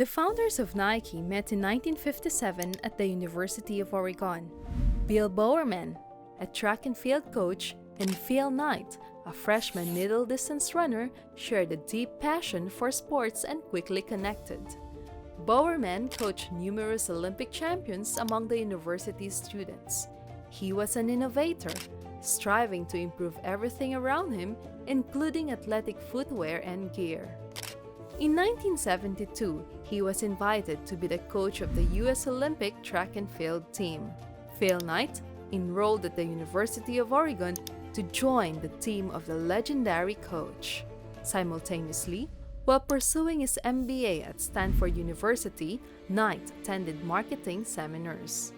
The founders of Nike met in 1957 at the University of Oregon. Bill Bowerman, a track and field coach, and Phil Knight, a freshman middle-distance runner, shared a deep passion for sports and quickly connected. Bowerman coached numerous Olympic champions among the university's students. He was an innovator, striving to improve everything around him, including athletic footwear and gear. In 1972, he was invited to be the coach of the U.S. Olympic track and field team. Phil Knight enrolled at the University of Oregon to join the team of the legendary coach. Simultaneously, while pursuing his MBA at Stanford University, Knight attended marketing seminars.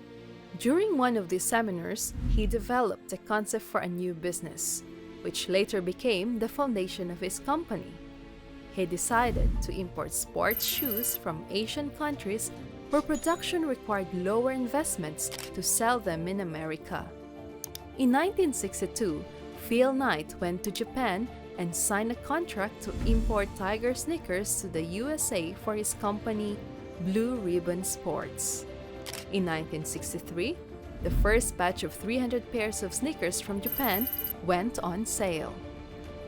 During one of these seminars, he developed a concept for a new business, which later became the foundation of his company. He decided to import sports shoes from Asian countries where production required lower investments to sell them in America. In 1962, Phil Knight went to Japan and signed a contract to import Tiger sneakers to the USA for his company, Blue Ribbon Sports. In 1963, the first batch of 300 pairs of sneakers from Japan went on sale.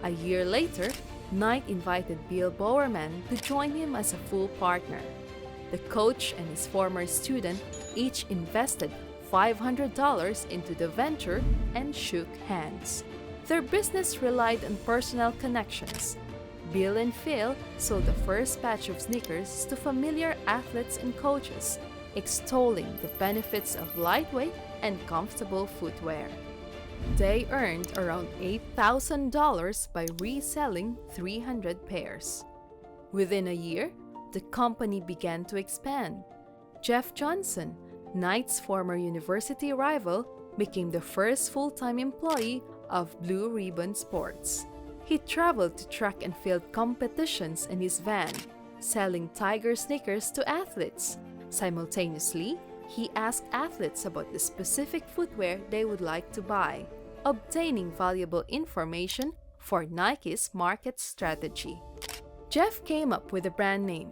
A year later, Knight invited Bill Bowerman to join him as a full partner. The coach and his former student each invested $500 into the venture and shook hands. Their business relied on personal connections. Bill and Phil sold the first batch of sneakers to familiar athletes and coaches, extolling the benefits of lightweight and comfortable footwear. They earned around $8,000 by reselling 300 pairs. Within a year, the company began to expand. Jeff Johnson, Knight's former university rival, became the first full-time employee of Blue Ribbon Sports. He traveled to track and field competitions in his van, selling Tiger sneakers to athletes. Simultaneously, he asked athletes about the specific footwear they would like to buy, obtaining valuable information for Nike's market strategy. Jeff came up with a brand name.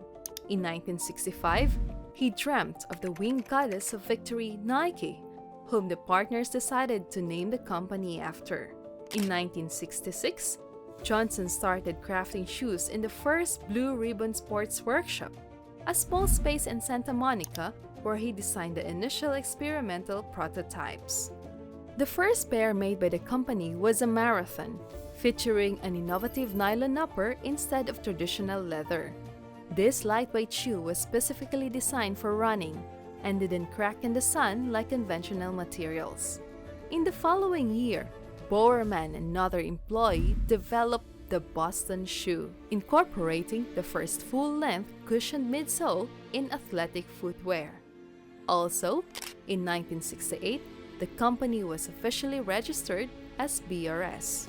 In 1965, he dreamt of the winged goddess of victory, Nike, whom the partners decided to name the company after. In 1966, Johnson started crafting shoes in the first Blue Ribbon Sports workshop, a small space in Santa Monica where he designed the initial experimental prototypes. The first pair made by the company was a marathon, featuring an innovative nylon upper instead of traditional leather. This lightweight shoe was specifically designed for running and didn't crack in the sun like conventional materials. In the following year, Bowerman and another employee developed the Boston shoe, incorporating the first full-length cushioned midsole in athletic footwear. Also, in 1968, the company was officially registered as BRS.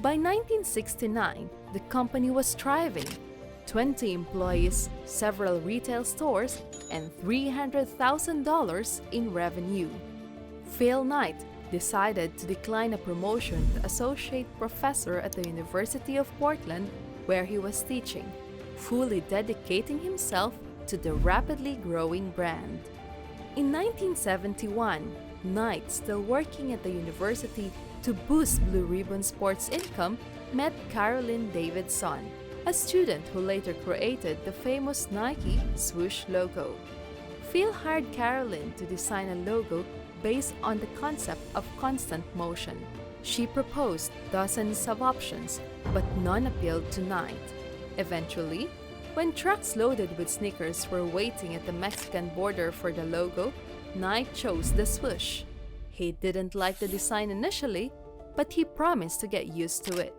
By 1969, the company was thriving. 20 employees, several retail stores, and $300,000 in revenue. Phil Knight decided to decline a promotion to associate professor at the University of Portland, where he was teaching, fully dedicating himself to the rapidly growing brand. In 1971, Knight, still working at the university to boost Blue Ribbon Sports' income, met Carolyn Davidson, a student who later created the famous Nike Swoosh logo. Phil hired Carolyn to design a logo based on the concept of constant motion. She proposed dozens of options, but none appealed to Knight. Eventually, when trucks loaded with sneakers were waiting at the Mexican border for the logo, Knight chose the swoosh. He didn't like the design initially, but he promised to get used to it.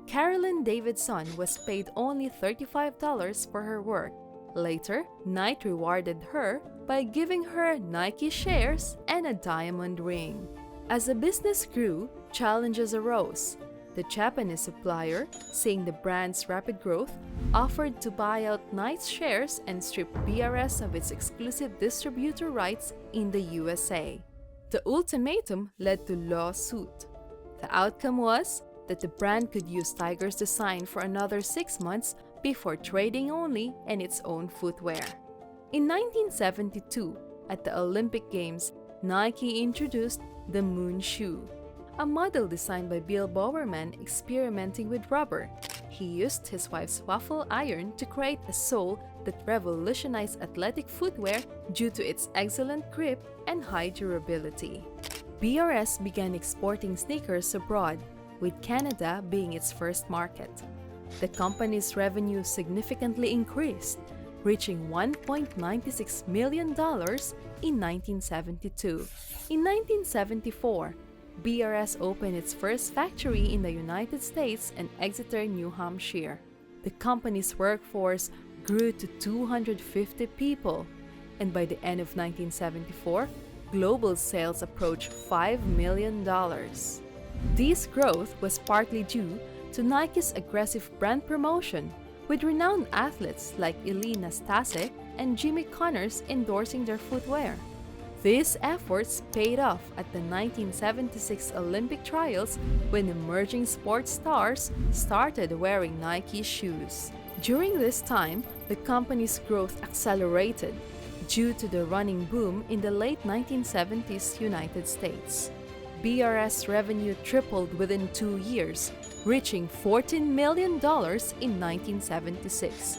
Carolyn Davidson was paid only $35 for her work. Later, Knight rewarded her by giving her Nike shares and a diamond ring. As the business grew, challenges arose. The Japanese supplier, seeing the brand's rapid growth, offered to buy out Knight's shares and strip BRS of its exclusive distributor rights in the USA. The ultimatum led to lawsuit. The outcome was that the brand could use Tiger's design for another 6 months before trading only in its own footwear. In 1972, at the Olympic Games, Nike introduced the Moon Shoe, a model designed by Bill Bowerman experimenting with rubber. He used his wife's waffle iron to create a sole that revolutionized athletic footwear due to its excellent grip and high durability. BRS began exporting sneakers abroad, with Canada being its first market. The company's revenue significantly increased, reaching $1.96 million in 1972. In 1974, BRS opened its first factory in the United States in Exeter, New Hampshire. The company's workforce grew to 250 people, and by the end of 1974, global sales approached $5 million. This growth was partly due to Nike's aggressive brand promotion, with renowned athletes like Elena Stasek and Jimmy Connors endorsing their footwear. These efforts paid off at the 1976 Olympic trials when emerging sports stars started wearing Nike shoes. During this time, the company's growth accelerated due to the running boom in the late 1970s United States. BRS revenue tripled within 2 years, reaching $14 million in 1976,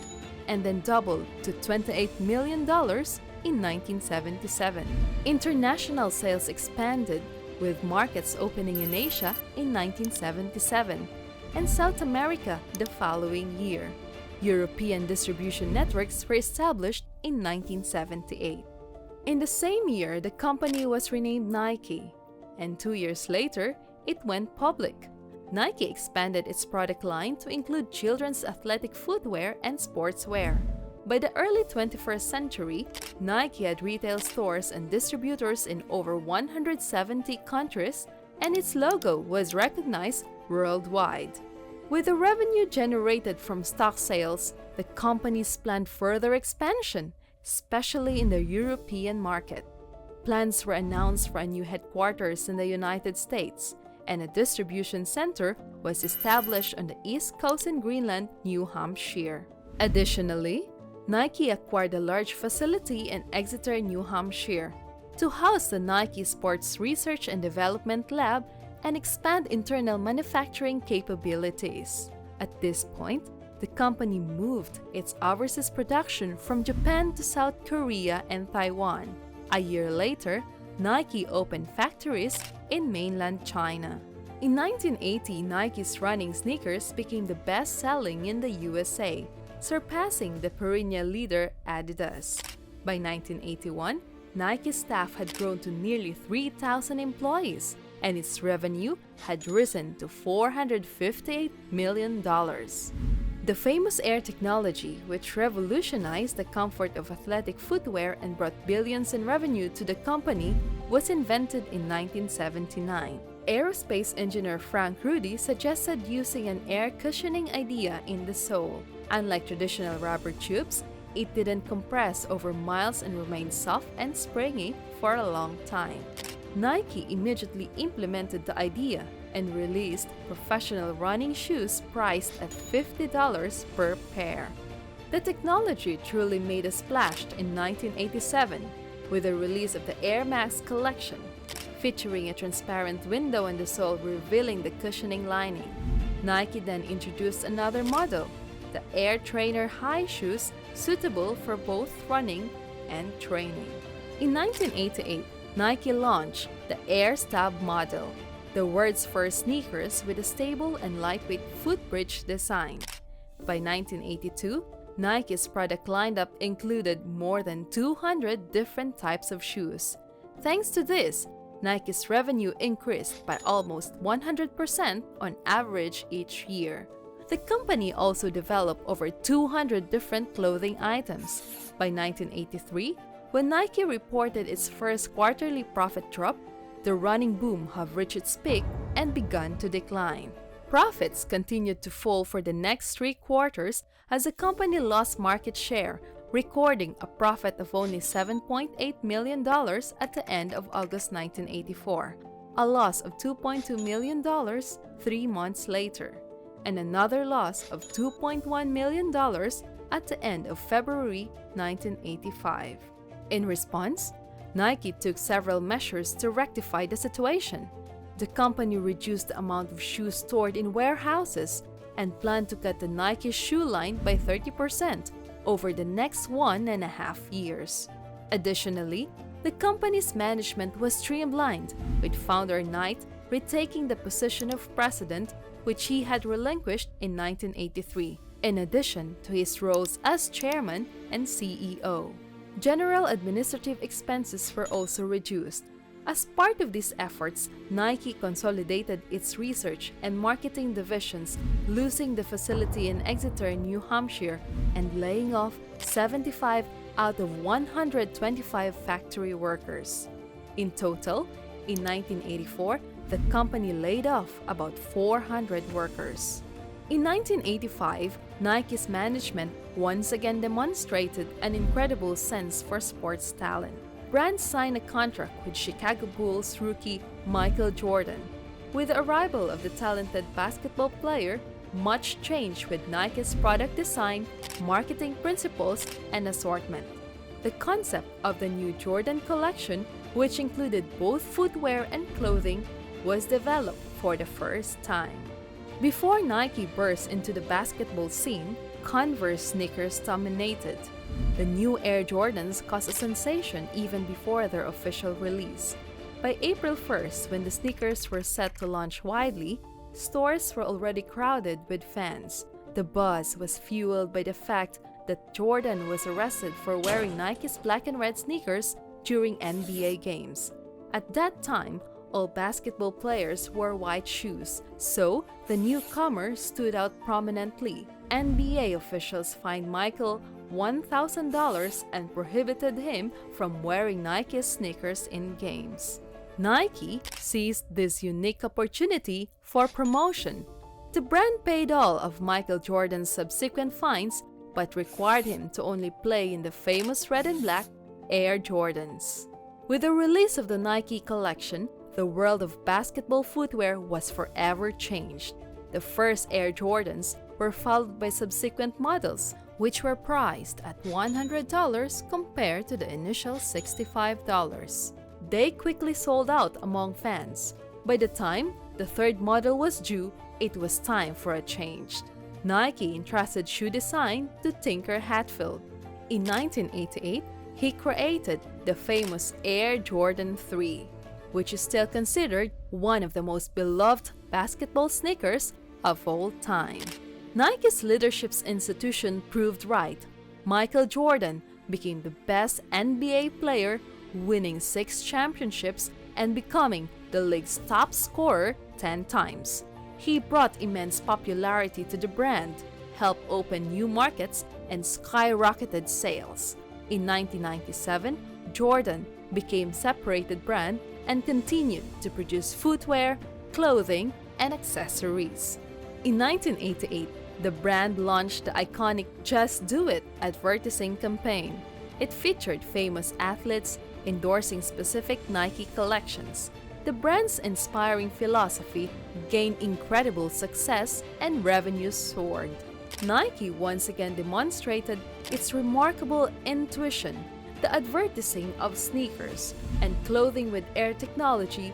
and then doubled to $28 million in 1977. International sales expanded, with markets opening in Asia in 1977 and South America the following year. European distribution networks were established in 1978. In the same year, the company was renamed Nike, and 2 years later, it went public. Nike expanded its product line to include children's athletic footwear and sportswear. By the early 21st century, Nike had retail stores and distributors in over 170 countries, and its logo was recognized worldwide. With the revenue generated from stock sales, the company's planned further expansion, especially in the European market. Plans were announced for a new headquarters in the United States, and a distribution center was established on the East Coast in Greenland, New Hampshire. Additionally, Nike acquired a large facility in Exeter, New Hampshire, to house the Nike Sports Research and Development Lab and expand internal manufacturing capabilities. At this point, the company moved its overseas production from Japan to South Korea and Taiwan. A year later, Nike opened factories in mainland China. In 1980, Nike's running sneakers became the best-selling in the USA, surpassing the perennial leader Adidas. By 1981, Nike's staff had grown to nearly 3,000 employees, and its revenue had risen to $458 million. The famous Air technology, which revolutionized the comfort of athletic footwear and brought billions in revenue to the company, was invented in 1979. Aerospace engineer Frank Rudy suggested using an air cushioning idea in the sole. Unlike traditional rubber tubes, it didn't compress over miles and remained soft and springy for a long time. Nike immediately implemented the idea and released professional running shoes priced at $50 per pair. The technology truly made a splash in 1987 with the release of the Air Max collection, featuring a transparent window in the sole revealing the cushioning lining. Nike then introduced another model, the Air Trainer high shoes suitable for both running and training. In 1988, Nike launched the Air Stab model, the world's first sneakers with a stable and lightweight footbridge design. By 1982, Nike's product lineup included more than 200 different types of shoes. Thanks to this, Nike's revenue increased by almost 100% on average each year. The company also developed over 200 different clothing items. By 1983, when Nike reported its first quarterly profit drop, the running boom had reached its peak and begun to decline. Profits continued to fall for the next 3 quarters as the company lost market share, recording a profit of only $7.8 million at the end of August 1984, a loss of $2.2 million 3 months later, and another loss of $2.1 million at the end of February 1985. In response, Nike took several measures to rectify the situation. The company reduced the amount of shoes stored in warehouses and planned to cut the Nike shoe line by 30% over the next 1.5 years. Additionally, the company's management was streamlined, with founder Knight retaking the position of president, which he had relinquished in 1983, in addition to his roles as chairman and CEO. General administrative expenses were also reduced. As part of these efforts, Nike consolidated its research and marketing divisions, losing the facility in Exeter, New Hampshire, and laying off 75 out of 125 factory workers. In total, in 1984, the company laid off about 400 workers. In 1985, Nike's management once again demonstrated an incredible sense for sports talent. Brand signed a contract with Chicago Bulls rookie Michael Jordan. With the arrival of the talented basketball player, much changed with Nike's product design, marketing principles, and assortment. The concept of the new Jordan collection, which included both footwear and clothing, was developed for the first time. Before Nike burst into the basketball scene, Converse sneakers dominated. The new Air Jordans caused a sensation even before their official release. By April 1st, when the sneakers were set to launch widely, stores were already crowded with fans. The buzz was fueled by the fact that Jordan was arrested for wearing Nike's black and red sneakers during NBA games. At that time, all basketball players wore white shoes, so the newcomer stood out prominently. NBA officials fined Michael $1,000 and prohibited him from wearing Nike's sneakers in games. Nike seized this unique opportunity for promotion. The brand paid all of Michael Jordan's subsequent fines, but required him to only play in the famous red and black Air Jordans. With the release of the Nike collection, the world of basketball footwear was forever changed. The first Air Jordans were followed by subsequent models, which were priced at $100 compared to the initial $65. They quickly sold out among fans. By the time the third model was due, it was time for a change. Nike entrusted shoe design to Tinker Hatfield. In 1988, he created the famous Air Jordan 3, which is still considered one of the most beloved basketball sneakers of all time. Nike's leadership's institution proved right. Michael Jordan became the best NBA player, winning 6 championships and becoming the league's top scorer 10 times. He brought immense popularity to the brand, helped open new markets, and skyrocketed sales. In 1997, Jordan became a separated brand and continued to produce footwear, clothing, and accessories. In 1988, the brand launched the iconic Just Do It advertising campaign. It featured famous athletes endorsing specific Nike collections. The brand's inspiring philosophy gained incredible success and revenues soared. Nike once again demonstrated its remarkable intuition. The advertising of sneakers and clothing with air technology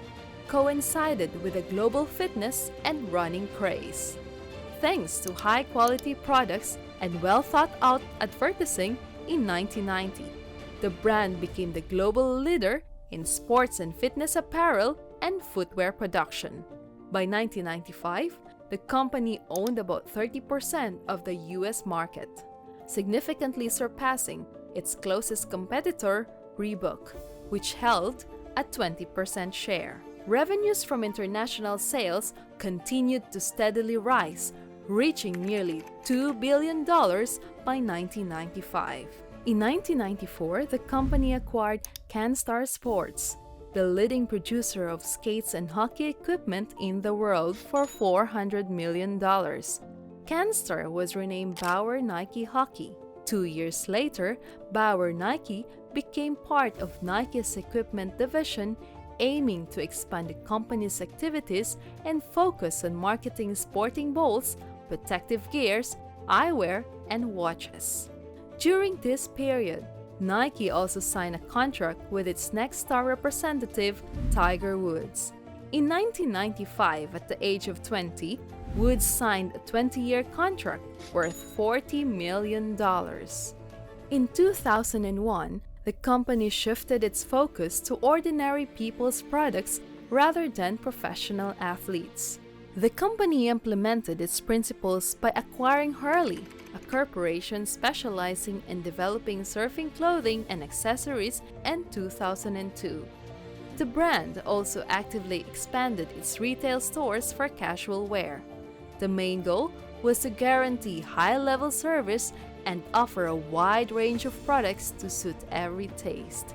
coincided with a global fitness and running craze. Thanks to high-quality products and well-thought-out advertising in 1990, the brand became the global leader in sports and fitness apparel and footwear production. By 1995, the company owned about 30% of the US market, significantly surpassing its closest competitor, Reebok, which held a 20% share. Revenues from international sales continued to steadily rise, reaching nearly $2 billion by 1995. In 1994, the company acquired CanStar Sports, the leading producer of skates and hockey equipment in the world, for $400 million. CanStar was renamed Bauer Nike Hockey. 2 years later, Bauer Nike became part of Nike's equipment division, aiming to expand the company's activities and focus on marketing sporting balls, protective gears, eyewear, and watches. During this period, Nike also signed a contract with its next star representative, Tiger Woods. In 1995, at the age of 20, Woods signed a 20-year contract worth $40 million. In 2001, the company shifted its focus to ordinary people's products rather than professional athletes. The company implemented its principles by acquiring Hurley, a corporation specializing in developing surfing clothing and accessories, in 2002. The brand also actively expanded its retail stores for casual wear. The main goal was to guarantee high-level service and offer a wide range of products to suit every taste.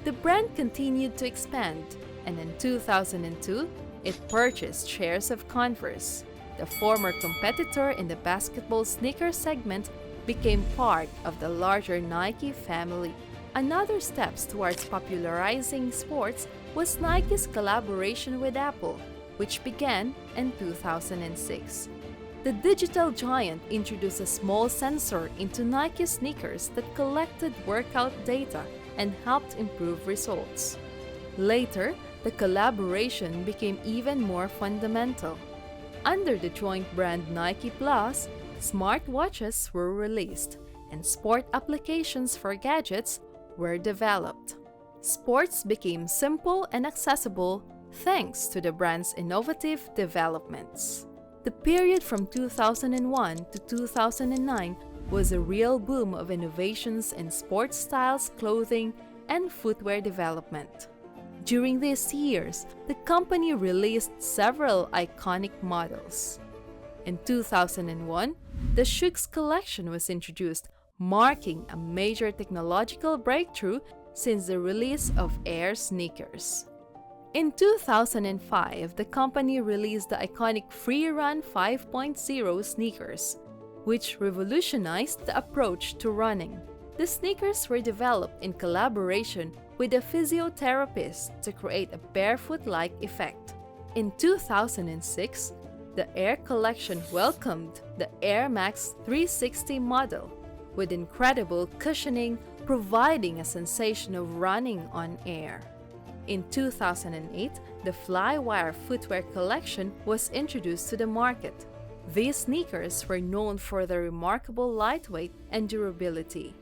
The brand continued to expand, and in 2002, it purchased shares of Converse. The former competitor in the basketball sneaker segment became part of the larger Nike family. Another step towards popularizing sports was Nike's collaboration with Apple, which began in 2006. The digital giant introduced a small sensor into Nike sneakers that collected workout data and helped improve results. Later, the collaboration became even more fundamental. Under the joint brand Nike Plus, smartwatches were released, and sport applications for gadgets were developed. Sports became simple and accessible thanks to the brand's innovative developments. The period from 2001 to 2009 was a real boom of innovations in sports styles, clothing, and footwear development. During these years, the company released several iconic models. In 2001, the Shooks collection was introduced, marking a major technological breakthrough since the release of Air sneakers. In 2005, the company released the iconic Free Run 5.0 sneakers, which revolutionized the approach to running. The sneakers were developed in collaboration with a physiotherapist to create a barefoot-like effect. In 2006, the Air collection welcomed the Air Max 360 model, with incredible cushioning providing a sensation of running on air. In 2008, the Flywire footwear collection was introduced to the market. These sneakers were known for their remarkable lightweight and durability.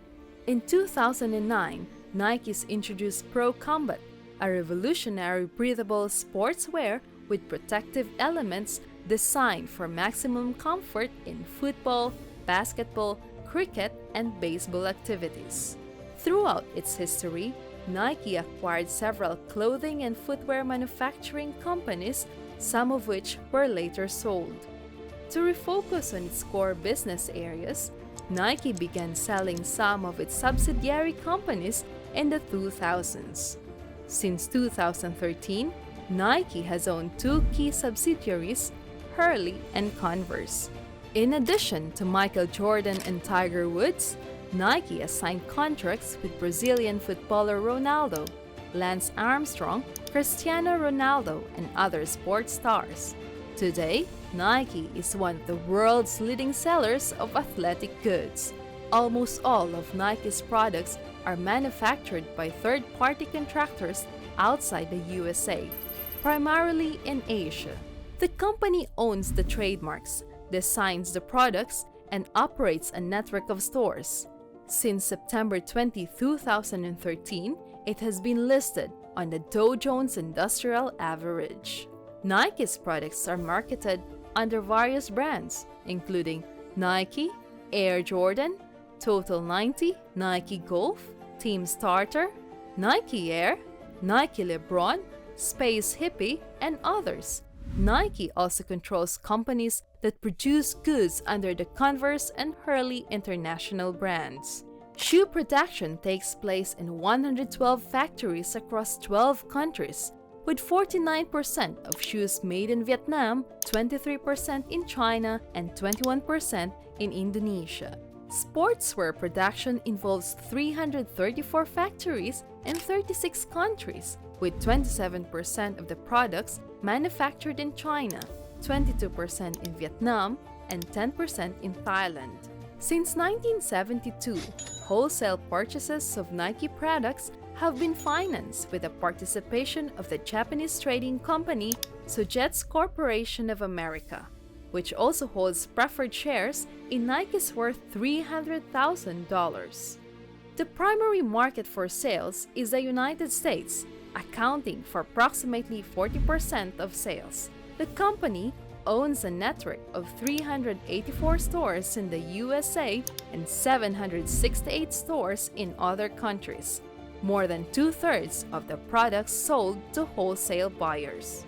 In 2009, Nike's introduced Pro Combat, a revolutionary breathable sportswear with protective elements designed for maximum comfort in football, basketball, cricket, and baseball activities. Throughout its history, Nike acquired several clothing and footwear manufacturing companies, some of which were later sold. To refocus on its core business areas, Nike began selling some of its subsidiary companies in the 2000s. Since 2013, Nike has owned two key subsidiaries, Hurley and Converse. In addition to Michael Jordan and Tiger Woods, Nike has signed contracts with Brazilian footballer Ronaldo, Lance Armstrong, Cristiano Ronaldo, and other sports stars. Today, Nike is one of the world's leading sellers of athletic goods. Almost all of Nike's products are manufactured by third-party contractors outside the USA, primarily in Asia. The company owns the trademarks, designs the products, and operates a network of stores. Since September 20, 2013, it has been listed on the Dow Jones Industrial Average. Nike's products are marketed under various brands, including Nike, Air Jordan, Total 90, Nike Golf, Team Starter, Nike Air, Nike LeBron, Space Hippie, and others. Nike also controls companies that produce goods under the Converse and Hurley international brands. Shoe production takes place in 112 factories across 12 countries, with 49% of shoes made in Vietnam, 23% in China, and 21% in Indonesia. Sportswear production involves 334 factories in 36 countries, with 27% of the products manufactured in China, 22% in Vietnam, and 10% in Thailand. Since 1972, wholesale purchases of Nike products have been financed with the participation of the Japanese trading company Sojetsu Corporation of America, which also holds preferred shares in Nike's worth $300,000. The primary market for sales is the United States, accounting for approximately 40% of sales. The company owns a network of 384 stores in the USA and 768 stores in other countries, more than 2/3 of the products sold to wholesale buyers.